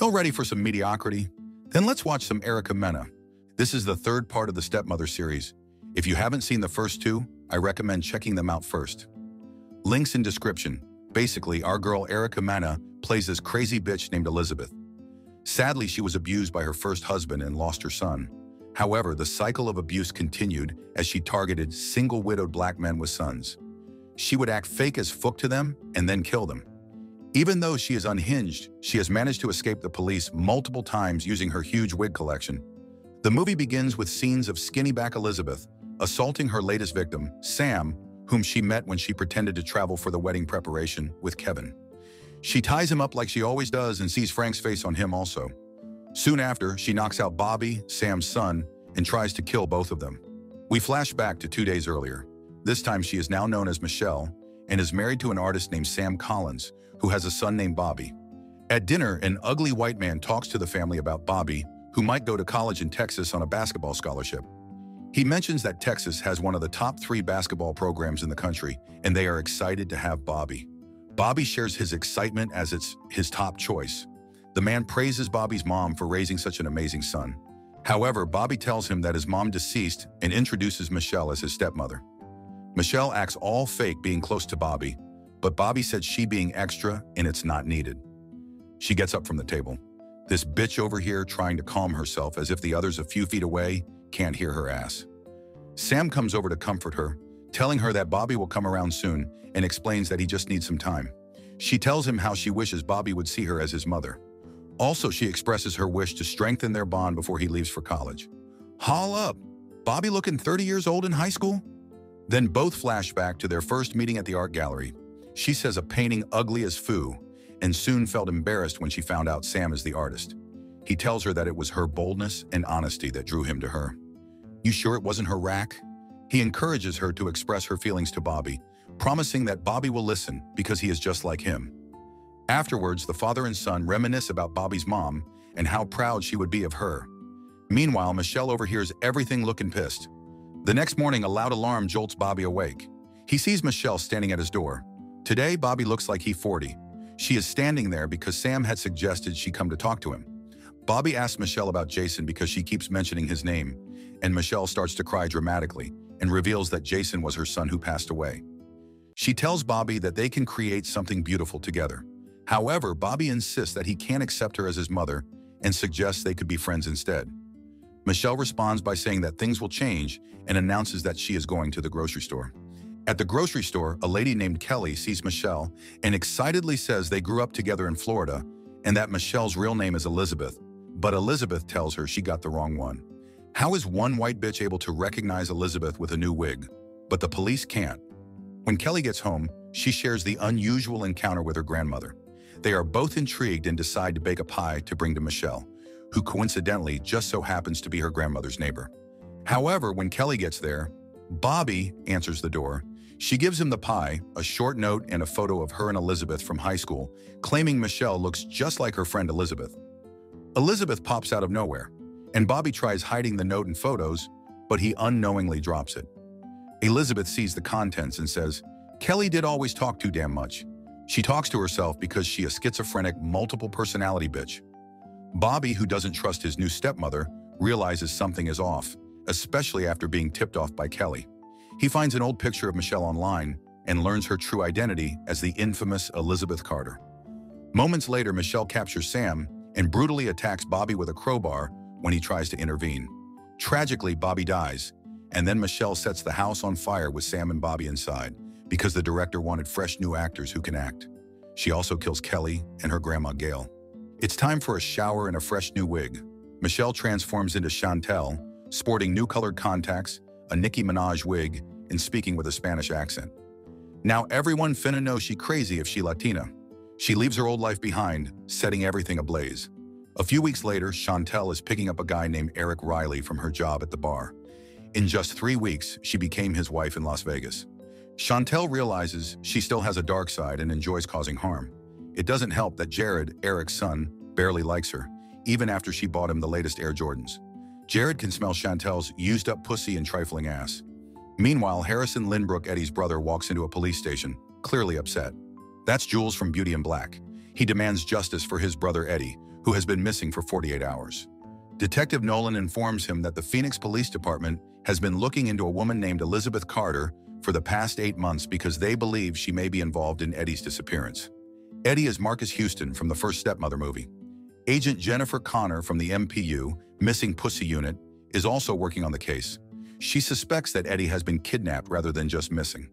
Y'all ready for some mediocrity? Then let's watch some Erica Mena. This is the third part of the Stepmother series. If you haven't seen the first two, I recommend checking them out first. Links in description. Basically, our girl Erica Mena plays this crazy bitch named Elizabeth. Sadly, she was abused by her first husband and lost her son. However, the cycle of abuse continued as she targeted single widowed black men with sons. She would act fake as fuck to them and then kill them. Even though she is unhinged, she has managed to escape the police multiple times using her huge wig collection. The movie begins with scenes of skinny back Elizabeth assaulting her latest victim, Sam, whom she met when she pretended to travel for the wedding preparation with Kevin. She ties him up like she always does and sees Frank's face on him also. Soon after, she knocks out Bobby, Sam's son, and tries to kill both of them. We flash back to 2 days earlier. This time she is now known as Michelle and is married to an artist named Sam Collins, who has a son named Bobby. At dinner, an ugly white man talks to the family about Bobby, who might go to college in Texas on a basketball scholarship. He mentions that Texas has one of the top 3 basketball programs in the country, and they are excited to have Bobby. Bobby shares his excitement as it's his top choice. The man praises Bobby's mom for raising such an amazing son. However, Bobby tells him that his mom deceased and introduces Michelle as his stepmother. Michelle acts all fake being close to Bobby, but Bobby said she being extra and it's not needed. She gets up from the table. This bitch over here trying to calm herself as if the others a few feet away can't hear her ass. Sam comes over to comfort her, telling her that Bobby will come around soon and explains that he just needs some time. She tells him how she wishes Bobby would see her as his mother. Also, she expresses her wish to strengthen their bond before he leaves for college. Haul up! Bobby looking 30 years old in high school? Then both flash back to their first meeting at the art gallery. She says a painting ugly as foo, and soon felt embarrassed when she found out Sam is the artist. He tells her that it was her boldness and honesty that drew him to her. You sure it wasn't her rack? He encourages her to express her feelings to Bobby, promising that Bobby will listen because he is just like him. Afterwards, the father and son reminisce about Bobby's mom and how proud she would be of her. Meanwhile, Michelle overhears everything looking pissed. The next morning, a loud alarm jolts Bobby awake. He sees Michelle standing at his door. Today, Bobby looks like he's 40. She is standing there because Sam had suggested she come to talk to him. Bobby asks Michelle about Jason because she keeps mentioning his name, and Michelle starts to cry dramatically and reveals that Jason was her son who passed away. She tells Bobby that they can create something beautiful together. However, Bobby insists that he can't accept her as his mother and suggests they could be friends instead. Michelle responds by saying that things will change and announces that she is going to the grocery store. At the grocery store, a lady named Kelly sees Michelle and excitedly says they grew up together in Florida and that Michelle's real name is Elizabeth, but Elizabeth tells her she got the wrong one. How is one white bitch able to recognize Elizabeth with a new wig, but the police can't? When Kelly gets home, she shares the unusual encounter with her grandmother. They are both intrigued and decide to bake a pie to bring to Michelle, who coincidentally just so happens to be her grandmother's neighbor. However, when Kelly gets there, Bobby answers the door. She gives him the pie, a short note, and a photo of her and Elizabeth from high school, claiming Michelle looks just like her friend Elizabeth. Elizabeth pops out of nowhere, and Bobby tries hiding the note and photos, but he unknowingly drops it. Elizabeth sees the contents and says, Kelly did always talk too damn much. She talks to herself because she a schizophrenic, multiple personality bitch. Bobby, who doesn't trust his new stepmother, realizes something is off, especially after being tipped off by Kelly. He finds an old picture of Michelle online and learns her true identity as the infamous Elizabeth Carter. Moments later, Michelle captures Sam and brutally attacks Bobby with a crowbar when he tries to intervene. Tragically, Bobby dies, and then Michelle sets the house on fire with Sam and Bobby inside because the director wanted fresh new actors who can act. She also kills Kelly and her grandma Gail. It's time for a shower and a fresh new wig. Michelle transforms into Chantel, sporting new colored contacts, a Nicki Minaj wig, and speaking with a Spanish accent. Now everyone finna know she crazy if she Latina. She leaves her old life behind, setting everything ablaze. A few weeks later, Chantel is picking up a guy named Eric Riley from her job at the bar. In just 3 weeks, she became his wife in Las Vegas. Chantel realizes she still has a dark side and enjoys causing harm. It doesn't help that Jared, Eric's son, barely likes her, even after she bought him the latest Air Jordans. Jared can smell Chantel's used-up pussy and trifling ass. Meanwhile, Harrison Lindbrook, Eddie's brother, walks into a police station, clearly upset. That's Jules from Beauty in Black. He demands justice for his brother Eddie, who has been missing for 48 hours. Detective Nolan informs him that the Phoenix Police Department has been looking into a woman named Elizabeth Carter for the past 8 months because they believe she may be involved in Eddie's disappearance. Eddie is Marcus Houston from the first Stepmother movie. Agent Jennifer Connor from the MPU, Missing Pussy Unit, is also working on the case. She suspects that Eddie has been kidnapped rather than just missing.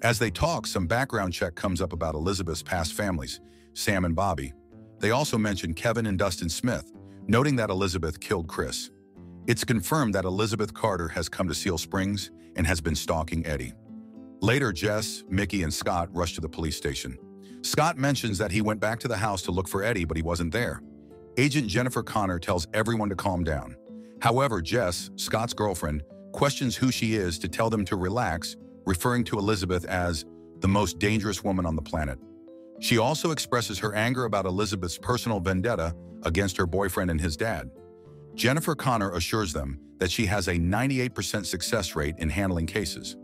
As they talk, some background check comes up about Elizabeth's past families, Sam and Bobby. They also mention Kevin and Dustin Smith, noting that Elizabeth killed Chris. It's confirmed that Elizabeth Carter has come to Seal Springs and has been stalking Eddie. Later, Jess, Mickey, and Scott rush to the police station. Scott mentions that he went back to the house to look for Eddie, but he wasn't there. Agent Jennifer Connor tells everyone to calm down. However, Jess, Scott's girlfriend, questions who she is to tell them to relax, referring to Elizabeth as the most dangerous woman on the planet. She also expresses her anger about Elizabeth's personal vendetta against her boyfriend and his dad. Jennifer Connor assures them that she has a 98% success rate in handling cases.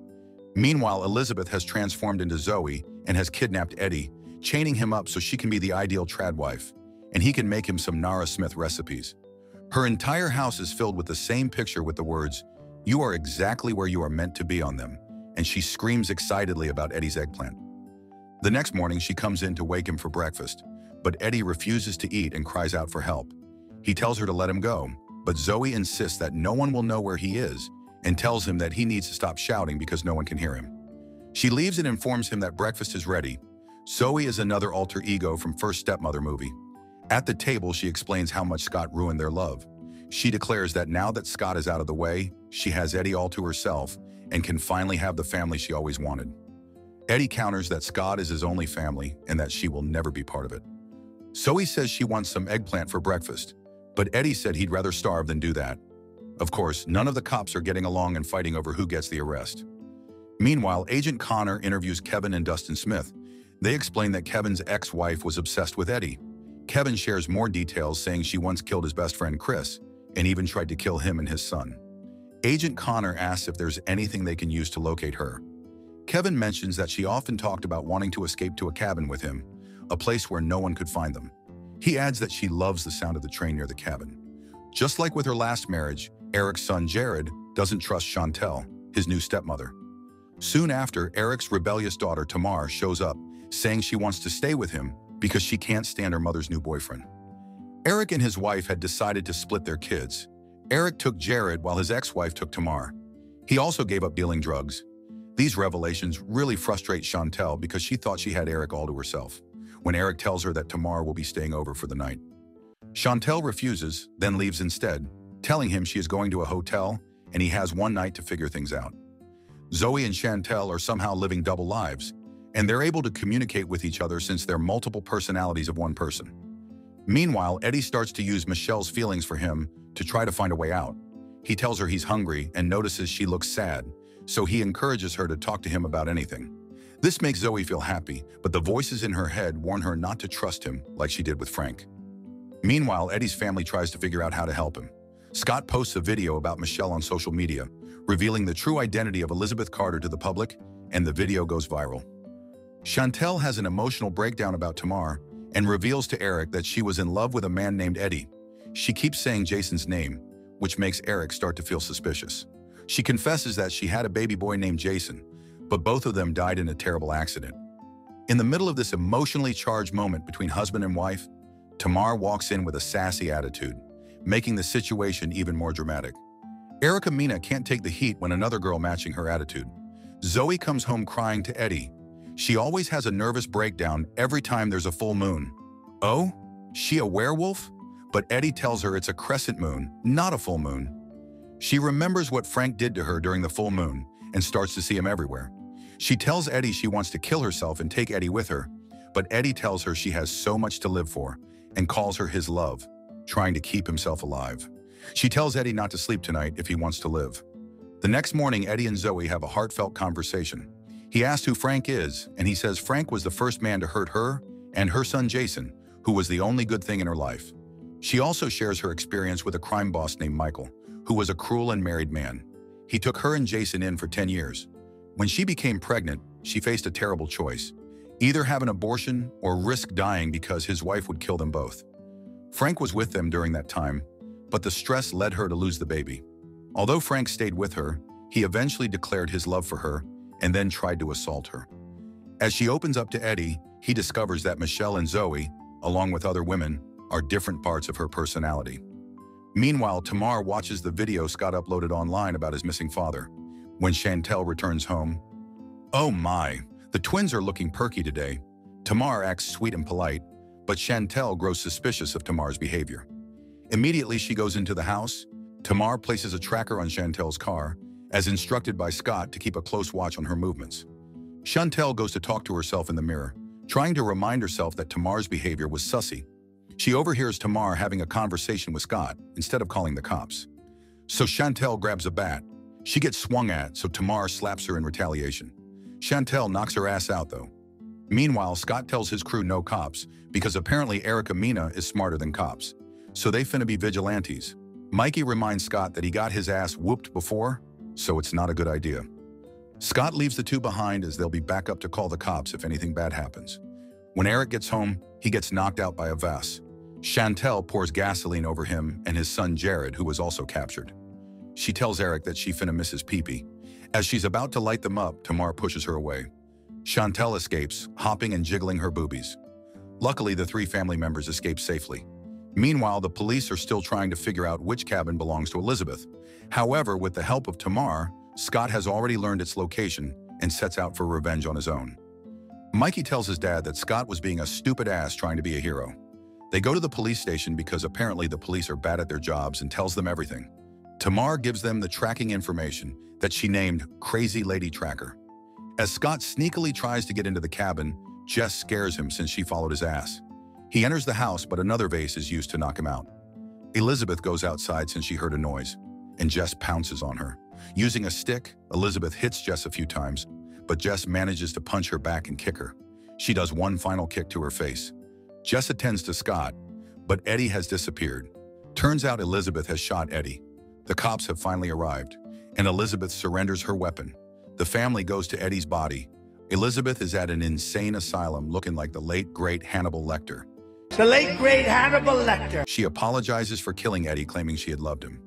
Meanwhile, Elizabeth has transformed into Zoe and has kidnapped Eddie, chaining him up so she can be the ideal trad wife, and he can make him some Nara Smith recipes. Her entire house is filled with the same picture with the words, "You are exactly where you are meant to be" on them, and she screams excitedly about Eddie's eggplant. The next morning, she comes in to wake him for breakfast, but Eddie refuses to eat and cries out for help. He tells her to let him go, but Zoe insists that no one will know where he is and tells him that he needs to stop shouting because no one can hear him. She leaves and informs him that breakfast is ready. Zoe is another alter ego from first Stepmother movie. At the table, she explains how much Scott ruined their love. She declares that now that Scott is out of the way, she has Eddie all to herself and can finally have the family she always wanted. Eddie counters that Scott is his only family and that she will never be part of it. Zoe says she wants some eggplant for breakfast, but Eddie said he'd rather starve than do that. Of course, none of the cops are getting along and fighting over who gets the arrest. Meanwhile, Agent Connor interviews Kevin and Dustin Smith. They explain that Kevin's ex-wife was obsessed with Eddie. Kevin shares more details, saying she once killed his best friend Chris and even tried to kill him and his son. Agent Connor asks if there's anything they can use to locate her. Kevin mentions that she often talked about wanting to escape to a cabin with him, a place where no one could find them. He adds that she loves the sound of the train near the cabin. Just like with her last marriage, Eric's son Jared doesn't trust Chantel, his new stepmother. Soon after, Eric's rebellious daughter Tamar shows up, saying she wants to stay with him because she can't stand her mother's new boyfriend. Eric and his wife had decided to split their kids. Eric took Jared while his ex-wife took Tamar. He also gave up dealing drugs. These revelations really frustrate Chantel because she thought she had Eric all to herself, when Eric tells her that Tamar will be staying over for the night. Chantel refuses, then leaves instead, telling him she is going to a hotel and he has one night to figure things out. Zoe and Chantel are somehow living double lives, and they're able to communicate with each other since they're multiple personalities of one person. Meanwhile, Eddie starts to use Michelle's feelings for him to try to find a way out. He tells her he's hungry and notices she looks sad, so he encourages her to talk to him about anything. This makes Zoe feel happy, but the voices in her head warn her not to trust him like she did with Frank. Meanwhile, Eddie's family tries to figure out how to help him. Scott posts a video about Michelle on social media, revealing the true identity of Elizabeth Carter to the public, and the video goes viral. Chantel has an emotional breakdown about Tamar and reveals to Eric that she was in love with a man named Eddie. She keeps saying Jason's name, which makes Eric start to feel suspicious. She confesses that she had a baby boy named Jason, but both of them died in a terrible accident. In the middle of this emotionally charged moment between husband and wife, Tamar walks in with a sassy attitude, making the situation even more dramatic. Erica Mina can't take the heat when another girl matching her attitude. Zoe comes home crying to Eddie. She always has a nervous breakdown every time there's a full moon. Oh, she a werewolf? But Eddie tells her it's a crescent moon, not a full moon. She remembers what Frank did to her during the full moon and starts to see him everywhere. She tells Eddie she wants to kill herself and take Eddie with her, but Eddie tells her she has so much to live for and calls her his love, trying to keep himself alive. She tells Eddie not to sleep tonight if he wants to live. The next morning, Eddie and Zoe have a heartfelt conversation. He asks who Frank is, and he says Frank was the first man to hurt her and her son Jason, who was the only good thing in her life. She also shares her experience with a crime boss named Michael, who was a cruel and married man. He took her and Jason in for 10 years. When she became pregnant, she faced a terrible choice: either have an abortion or risk dying because his wife would kill them both. Frank was with them during that time, but the stress led her to lose the baby. Although Frank stayed with her, he eventually declared his love for her and then tried to assault her. As she opens up to Eddie, he discovers that Michelle and Zoe, along with other women, are different parts of her personality. Meanwhile, Tamar watches the video Scott uploaded online about his missing father. When Chantel returns home, oh my, the twins are looking perky today. Tamar acts sweet and polite, but Chantel grows suspicious of Tamar's behavior. Immediately, she goes into the house. Tamar places a tracker on Chantel's car, as instructed by Scott to keep a close watch on her movements. Chantel goes to talk to herself in the mirror, trying to remind herself that Tamar's behavior was sussy. She overhears Tamar having a conversation with Scott instead of calling the cops. So Chantel grabs a bat. She gets swung at, so Tamar slaps her in retaliation. Chantel knocks her ass out, though. Meanwhile, Scott tells his crew no cops, because apparently Erica Mena is smarter than cops. So they finna be vigilantes. Mikey reminds Scott that he got his ass whooped before, so it's not a good idea. Scott leaves the two behind as they'll be back up to call the cops if anything bad happens. When Eric gets home, he gets knocked out by a vase. Chantel pours gasoline over him and his son Jared, who was also captured. She tells Eric that she finna miss his pee-pee. As she's about to light them up, Tamar pushes her away. Chantel escapes, hopping and jiggling her boobies. Luckily, the three family members escape safely. Meanwhile, the police are still trying to figure out which cabin belongs to Elizabeth. However, with the help of Tamar, Scott has already learned its location and sets out for revenge on his own. Mikey tells his dad that Scott was being a stupid ass trying to be a hero. They go to the police station because apparently the police are bad at their jobs and tells them everything. Tamar gives them the tracking information that she named Crazy Lady Tracker. As Scott sneakily tries to get into the cabin, Jess scares him since she followed his ass. He enters the house, but another vase is used to knock him out. Elizabeth goes outside since she heard a noise, and Jess pounces on her. Using a stick, Elizabeth hits Jess a few times, but Jess manages to punch her back and kick her. She does one final kick to her face. Jess attends to Scott, but Eddie has disappeared. Turns out Elizabeth has shot Eddie. The cops have finally arrived, and Elizabeth surrenders her weapon. The family goes to Eddie's body. Elizabeth is at an insane asylum looking like the late, great Hannibal Lecter. The late, great Hannibal Lecter. She apologizes for killing Eddie, claiming she had loved him.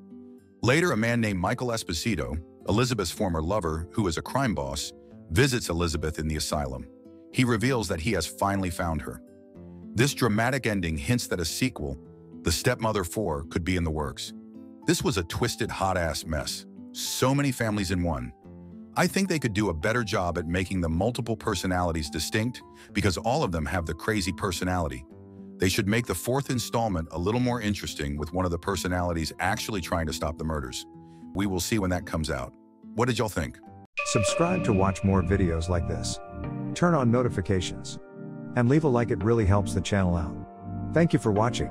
Later, a man named Michael Esposito, Elizabeth's former lover, who is a crime boss, visits Elizabeth in the asylum. He reveals that he has finally found her. This dramatic ending hints that a sequel, The Stepmother 4, could be in the works. This was a twisted, hot-ass mess. So many families in one. I think they could do a better job at making the multiple personalities distinct because all of them have the crazy personality. They should make the fourth installment a little more interesting with one of the personalities actually trying to stop the murders. We will see when that comes out. What did y'all think? Subscribe to watch more videos like this. Turn on notifications. And leave a like, it really helps the channel out. Thank you for watching.